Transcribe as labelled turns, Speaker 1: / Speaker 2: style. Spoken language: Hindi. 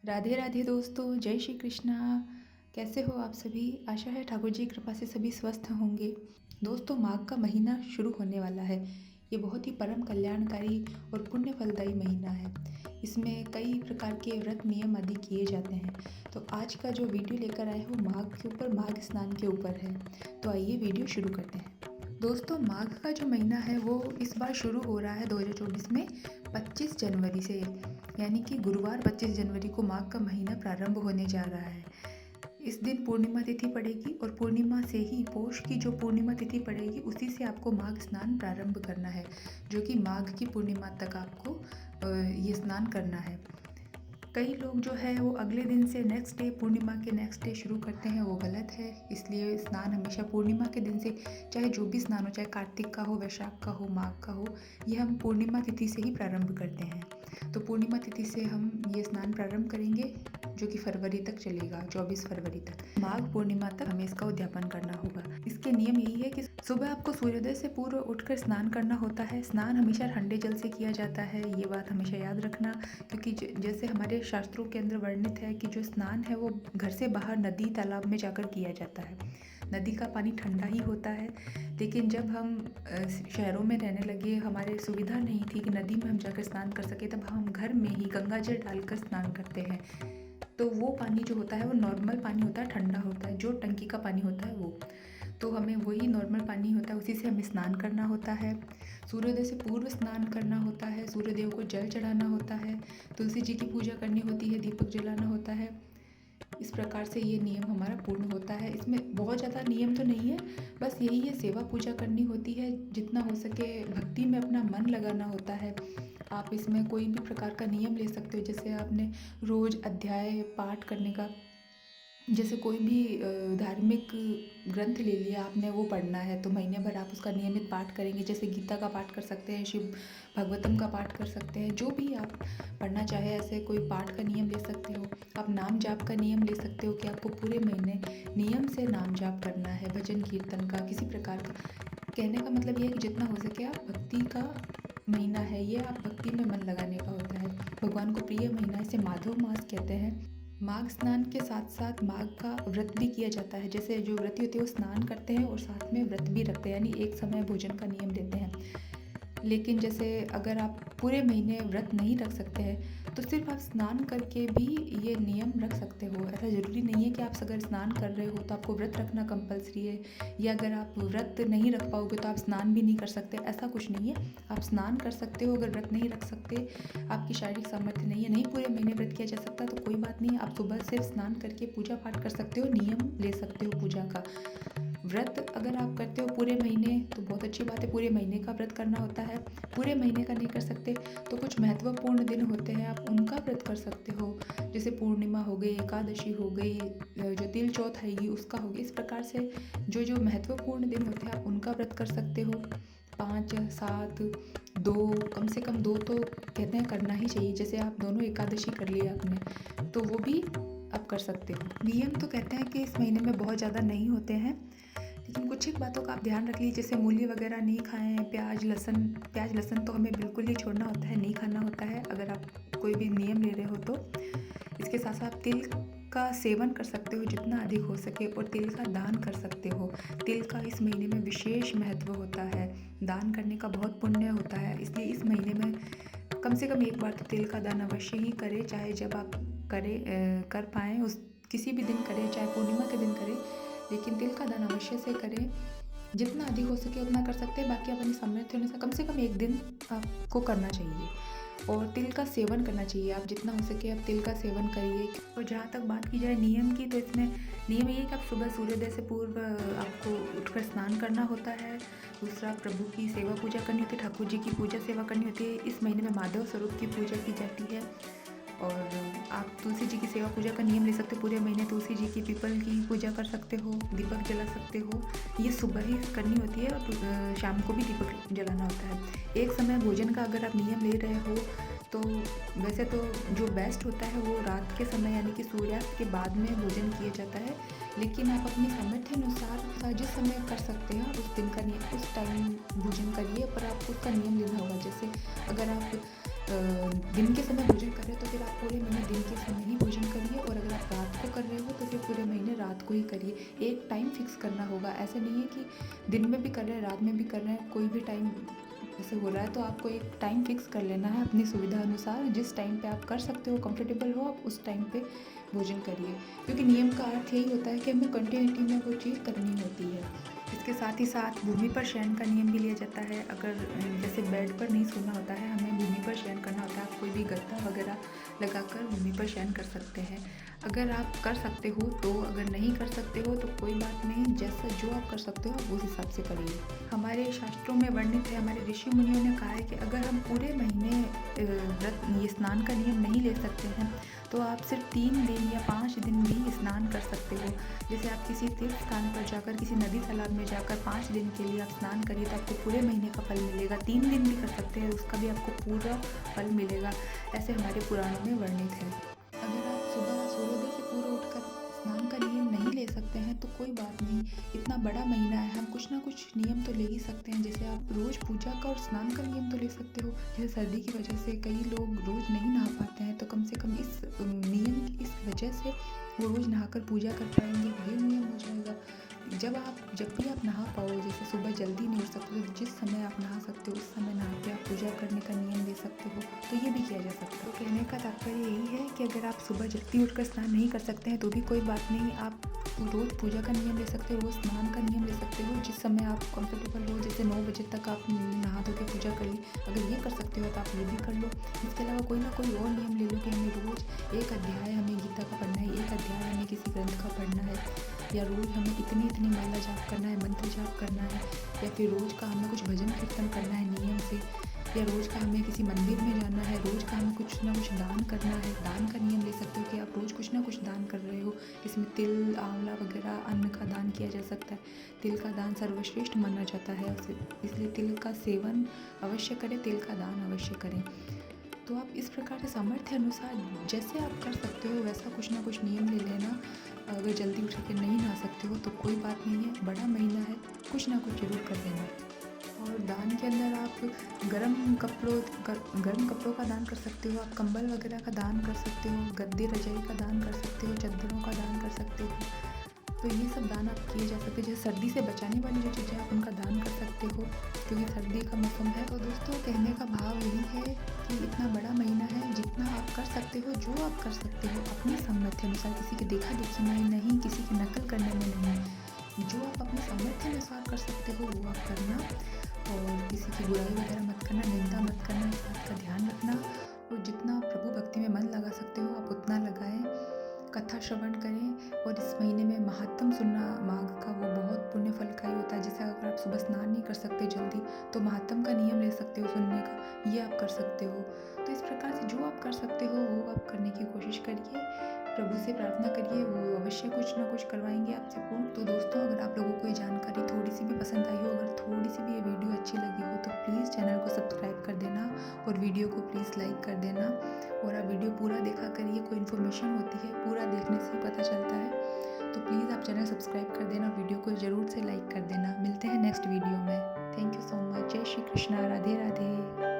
Speaker 1: राधे राधे दोस्तों, जय श्री कृष्णा। कैसे हो आप सभी? आशा है ठाकुर जी की कृपा से सभी स्वस्थ होंगे। दोस्तों, माघ का महीना शुरू होने वाला है। ये बहुत ही परम कल्याणकारी और पुण्य फलदायी महीना है। इसमें कई प्रकार के व्रत नियम आदि किए जाते हैं। तो आज का जो वीडियो लेकर आए हो माघ के ऊपर, माघ स्नान के ऊपर है। तो आइए वीडियो शुरू करते हैं। दोस्तों, माघ का जो महीना है वो इस बार शुरू हो रहा है 2024 में 25 जनवरी से, यानी कि गुरुवार 25 जनवरी को माघ का महीना प्रारंभ होने जा रहा है। इस दिन पूर्णिमा तिथि पड़ेगी और पूर्णिमा से ही पौष की जो पूर्णिमा तिथि पड़ेगी उसी से आपको माघ स्नान प्रारंभ करना है, जो कि माघ की पूर्णिमा तक आपको ये स्नान करना है। कई लोग जो है वो अगले दिन से नेक्स्ट डे, पूर्णिमा के नेक्स्ट डे शुरू करते हैं, वो गलत है। इसलिए स्नान हमेशा पूर्णिमा के दिन से, चाहे जो भी स्नान हो, चाहे कार्तिक का हो, वैशाख का हो, माघ का हो, ये हम पूर्णिमा तिथि से ही प्रारंभ करते हैं। तो पूर्णिमा तिथि से हम ये स्नान प्रारंभ करेंगे, जो कि फरवरी तक चलेगा, 24 फरवरी तक। माघ पूर्णिमा तक हमें इसका उद्यापन करना होगा। इसके नियम यही है कि सुबह आपको सूर्योदय से पूर्व उठकर स्नान करना होता है। स्नान हमेशा ठंडे जल से किया जाता है, ये बात हमेशा याद रखना, क्योंकि जैसे हमारे शास्त्रों के अंदर वर्णित है कि जो स्नान है वो घर से बाहर नदी तालाब में जाकर किया जाता है। नदी का पानी ठंडा ही होता है, लेकिन जब हम शहरों में रहने लगे, हमारे सुविधा नहीं थी कि नदी में हम जाकर स्नान कर सके, तब हम घर में ही गंगा जल डालकर स्नान करते हैं। तो वो पानी जो होता है वो नॉर्मल पानी होता है, ठंडा होता है, जो टंकी का पानी होता है वो। तो हमें वही नॉर्मल पानी होता है, उसी से हमें स्नान करना होता है। सूर्योदय से पूर्व स्नान करना होता है, सूर्यदेव को जल चढ़ाना होता है, तुलसी जी की पूजा करनी होती है, दीपक जलाना होता है। इस प्रकार से ये नियम हमारा पूर्ण होता है। इसमें बहुत ज़्यादा नियम तो नहीं है, बस यही है, सेवा पूजा करनी होती है, जितना हो सके भक्ति में अपना मन लगाना होता है। आप इसमें कोई भी प्रकार का नियम ले सकते हो, जैसे आपने रोज़ अध्याय पाठ करने का, जैसे कोई भी धार्मिक ग्रंथ ले लिया आपने, वो पढ़ना है तो महीने भर आप उसका नियमित पाठ करेंगे। जैसे गीता का पाठ कर सकते हैं, शिव भागवतम का पाठ कर सकते हैं, जो भी आप पढ़ना चाहे ऐसे कोई पाठ का नियम ले सकते हो। आप नाम जाप का नियम ले सकते हो कि आपको पूरे महीने नियम से नाम जाप करना है, भजन कीर्तन का, किसी प्रकार का। कहने का मतलब ये है कि जितना हो सके आप भक्ति का महीना है ये, आप भक्ति में मन लगाने का होता है। भगवान को प्रिय महीना, इसे माधव मास कहते हैं। माघ स्नान के साथ साथ माघ का व्रत भी किया जाता है। जैसे जो व्रती होते हैं वो स्नान करते हैं और साथ में व्रत भी रखते हैं, यानी एक समय भोजन का नियम देते हैं। लेकिन जैसे अगर आप पूरे महीने व्रत नहीं रख सकते हैं तो सिर्फ आप स्नान करके भी ये नियम रख सकते हो। ऐसा ज़रूरी नहीं है कि आप अगर स्नान कर रहे हो तो आपको व्रत रखना कंपलसरी है, या अगर आप व्रत नहीं रख पाओगे तो आप स्नान भी नहीं कर सकते, ऐसा कुछ नहीं है। आप स्नान कर सकते हो, अगर व्रत नहीं रख सकते, आपकी शारीरिक सामर्थ्य नहीं है, नहीं पूरे महीने व्रत किया जा सकता, तो कोई बात नहीं, आप सुबह सिर्फ स्नान करके पूजा पाठ कर सकते हो, नियम ले सकते हो पूजा का। व्रत अगर आप करते हो पूरे महीने तो बहुत अच्छी बात है, पूरे महीने का व्रत करना होता है। पूरे महीने का नहीं कर सकते तो कुछ महत्वपूर्ण दिन होते हैं, आप उनका व्रत कर सकते हो। जैसे पूर्णिमा हो गई, एकादशी हो गई, जो तिल चौथ आएगी उसका हो गया। इस प्रकार से जो जो महत्वपूर्ण दिन होते हैं आप उनका व्रत कर सकते हो। 5, 7, 2, कम से कम 2 तो कहते हैं करना ही चाहिए। जैसे आप दोनों एकादशी कर लिया आपने तो वो भी आप कर सकते हो। नियम तो कहते हैं कि इस महीने में बहुत ज़्यादा नहीं होते हैं, लेकिन कुछ एक बातों का आप ध्यान रख लीजिए। जैसे मूली वगैरह नहीं खाएं, प्याज लहसुन तो हमें बिल्कुल ही छोड़ना होता है, नहीं खाना होता है अगर आप कोई भी नियम ले रहे हो तो। इसके साथ साथ तिल का सेवन कर सकते हो जितना अधिक हो सके, और तिल का दान कर सकते हो। तिल का इस महीने में विशेष महत्व होता है, दान करने का बहुत पुण्य होता है, इसलिए इस महीने में कम से कम एक बार तो तिल का दान अवश्य ही करें। चाहे जब आप कर पाएँ, उस किसी भी दिन करें, चाहे पूर्णिमा के दिन करें, लेकिन तिल का दान अवश्य से करें। जितना अधिक हो सके उतना कर सकते हैं, बाकी अपनी सामर्थ्य अनुसार कम से कम एक दिन आपको करना चाहिए। और तिल का सेवन करना चाहिए, आप जितना हो सके आप तिल का सेवन करिए। और जहाँ तक बात की जाए नियम की, तो इसमें नियम ये है कि आप सुबह सूर्योदय से पूर्व आपको उठकर स्नान करना होता है। दूसरा, प्रभु की सेवा पूजा करनी होती है, ठाकुर जी की पूजा सेवा करनी होती है। इस महीने में माधव स्वरूप की पूजा की जाती है। और आप तुलसी जी की सेवा पूजा का नियम ले सकते हो। पूरे महीने तुलसी जी की, पीपल की पूजा कर सकते हो, दीपक जला सकते हो। ये सुबह ही करनी होती है और शाम को भी दीपक जलाना होता है। एक समय भोजन का अगर आप नियम ले रहे हो तो वैसे तो जो बेस्ट होता है वो रात के समय, यानी कि सूर्यास्त के बाद में भोजन किया जाता है, लेकिन आप अपनी सामर्थ्य अनुसार जिस समय कर सकते हैं उस दिन का नियम, उस टाइम भोजन करिए, पर आपको उसका नियम लेना होगा। जैसे अगर आप दिन के समय भोजन करें तो फिर आप पूरे महीने दिन के समय ही भोजन उसको ही करिए। एक टाइम फिक्स करना होगा, ऐसे नहीं है कि दिन में भी कर रहे हैं रात में भी कर रहे हैं, कोई भी टाइम ऐसे हो रहा है तो आपको एक टाइम फिक्स कर लेना है अपनी सुविधा अनुसार। जिस टाइम पे आप कर सकते हो, कंफर्टेबल हो, आप उस टाइम पे भोजन करिए, क्योंकि नियम का अर्थ यही होता है कि हमें कंटिन्यूटी में वो चीज़ करनी होती है। इसके साथ ही साथ भूमि पर शयन का नियम भी लिया जाता है। अगर जैसे बेड पर नहीं सोना होता है, हमें भूमि पर शयन करना होता है। आप कोई भी गद्दा वगैरह लगाकर भूमि पर शयन कर सकते हैं, अगर आप कर सकते हो तो। अगर नहीं कर सकते हो तो कोई बात नहीं, जैसा जो आप कर सकते हो आप उस हिसाब से करिए। हमारे शास्त्रों में वर्णित है, हमारे ऋषि मुनियों ने कहा है कि अगर हम पूरे महीने व्रत ये स्नान का नियम नहीं ले सकते हैं तो आप सिर्फ 3 दिन या 5 दिन भी स्नान कर सकते हो। जैसे आप किसी तीर्थ स्थान पर जाकर, किसी नदी तालाब में जाकर 5 दिन के लिए आप स्नान करिए तो आपको पूरे महीने का फल मिलेगा। 3 दिन भी कर सकते हैं, उसका भी आपको पूरा फल मिलेगा, ऐसे हमारे पुराणों में वर्णित है। अगर आप सुबह सूर्योदय से पूर्व उठकर स्नान का नियम नहीं ले सकते हैं तो कोई बात नहीं, इतना बड़ा महीना है, हम कुछ ना कुछ नियम तो ले ही सकते हैं। जैसे आप रोज़ पूजा का और स्नान का नियम तो ले सकते हो। जैसे सर्दी की वजह से कई लोग रोज़ नहीं नहा पाते हैं, तो कम से कम इस नियम इस वजह से वो रोज़ नहाकर पूजा कर पाएंगे, वही नियम हो जाएगा। जब भी आप नहा पाओ, जैसे सुबह जल्दी नहीं उठ सकते तो जिस समय आप नहा सकते हो उस समय नहा के आप पूजा करने का नियम ले सकते हो, तो ये भी किया जा सकता है। तो कहने का तात्पर्य यही है कि अगर आप सुबह जल्दी उठकर स्नान नहीं कर सकते हैं तो भी कोई बात नहीं, आप रोज़ पूजा का नियम ले सकते हो, रोज़ स्नान का नियम ले सकते हो, जिस समय आप कंफर्टेबल हो। जैसे 9 बजे तक आप नहा धो के पूजा करिए, अगर ये कर सकते हो तो आप ये भी कर लो। इसके अलावा कोई ना कोई और नियम ले लो कि हमें रोज़ एक अध्याय हमें गीता का पढ़ना है, एक अध्याय हमें किसी ग्रंथ का पढ़ना है, या रोज़ हमें इतनी माला जाप करना है, मंत्र जाप करना है, या फिर रोज़ का हमें कुछ भजन कीर्तन करना है नियम से, या रोज़ का हमें किसी मंदिर में जाना है, रोज़ का हमें कुछ ना कुछ दान करना है। दान का नियम ले सकते हो कि आप रोज़ कुछ ना कुछ दान कर रहे हो। इसमें तिल, आंवला वगैरह अन्न का दान किया जा सकता है। तिल का दान सर्वश्रेष्ठ माना जाता है, इसलिए तिल का सेवन अवश्य करें, तिल का दान अवश्य करें। तो आप इस प्रकार से सामर्थ्य अनुसार जैसे आप कर सकते हो वैसा कुछ ना कुछ नियम ले लेना। अगर जल्दी उठ के नहीं नहा सकते हो तो कोई बात नहीं है, बड़ा महीना है, कुछ ना कुछ जरूर कर देना। और दान के अंदर आप गर्म कपड़ों का दान कर सकते हो, आप कंबल वगैरह का दान कर सकते हो, गद्दे रजाई का दान कर सकते हो, चादरों का दान कर सकते हो। तो ये सब दान आप किए जा सकते हैं। जैसे सर्दी से बचाने वाली जो चीज़ें आप उनका दान कर सकते हो, क्योंकि सर्दी का मौसम है। तो दोस्तों कहने का भाव यही है कि इतना बड़ा महीना है, जितना आप कर सकते हो, जो आप कर सकते हो अपनी सामर्थ्य अनुसार, किसी की देखा देखी में नहीं, किसी की नकल करने में नहीं, जो आप अपने सामर्थ्य अनुसार कर सकते हो वो आप करना। और किसी की बुराई वगैरह मत करना, निंदा मत करना, इस बात का ध्यान रखना। और जितना प्रभु भक्ति में मन लगा सकते हो आप उतना लगाएं, कथा श्रवण करें। और इस महीने में महात्म सुनना माघ का वो बहुत पुण्य फलदायी होता है। जैसे अगर आप सुबह स्नान नहीं कर सकते जल्दी तो महात्म का नियम ले सकते हो सुनने का, ये आप कर सकते हो। तो इस प्रकार से जो आप कर सकते हो वो आप करने की कोशिश करिए, प्रभु से प्रार्थना करिए, वो अवश्य कुछ ना कुछ करवाएंगे आपसे पूर्ण। तो दोस्तों अगर आप लोगों को ये जानकारी थोड़ी सी भी पसंद आई हो, अगर थोड़ी सी भी ये वीडियो अच्छी लगी हो तो प्लीज़ चैनल को सब्सक्राइब कर देना और वीडियो को प्लीज़ लाइक कर देना। और आप वीडियो पूरा देखा करिए, कोई इन्फॉर्मेशन होती है पूरा देखने से ही पता चलता है। तो प्लीज़ आप चैनल सब्सक्राइब कर देना, वीडियो को ज़रूर से लाइक कर देना। मिलते हैं नेक्स्ट वीडियो में। Thank you so much. जय श्री कृष्णा, राधे राधे।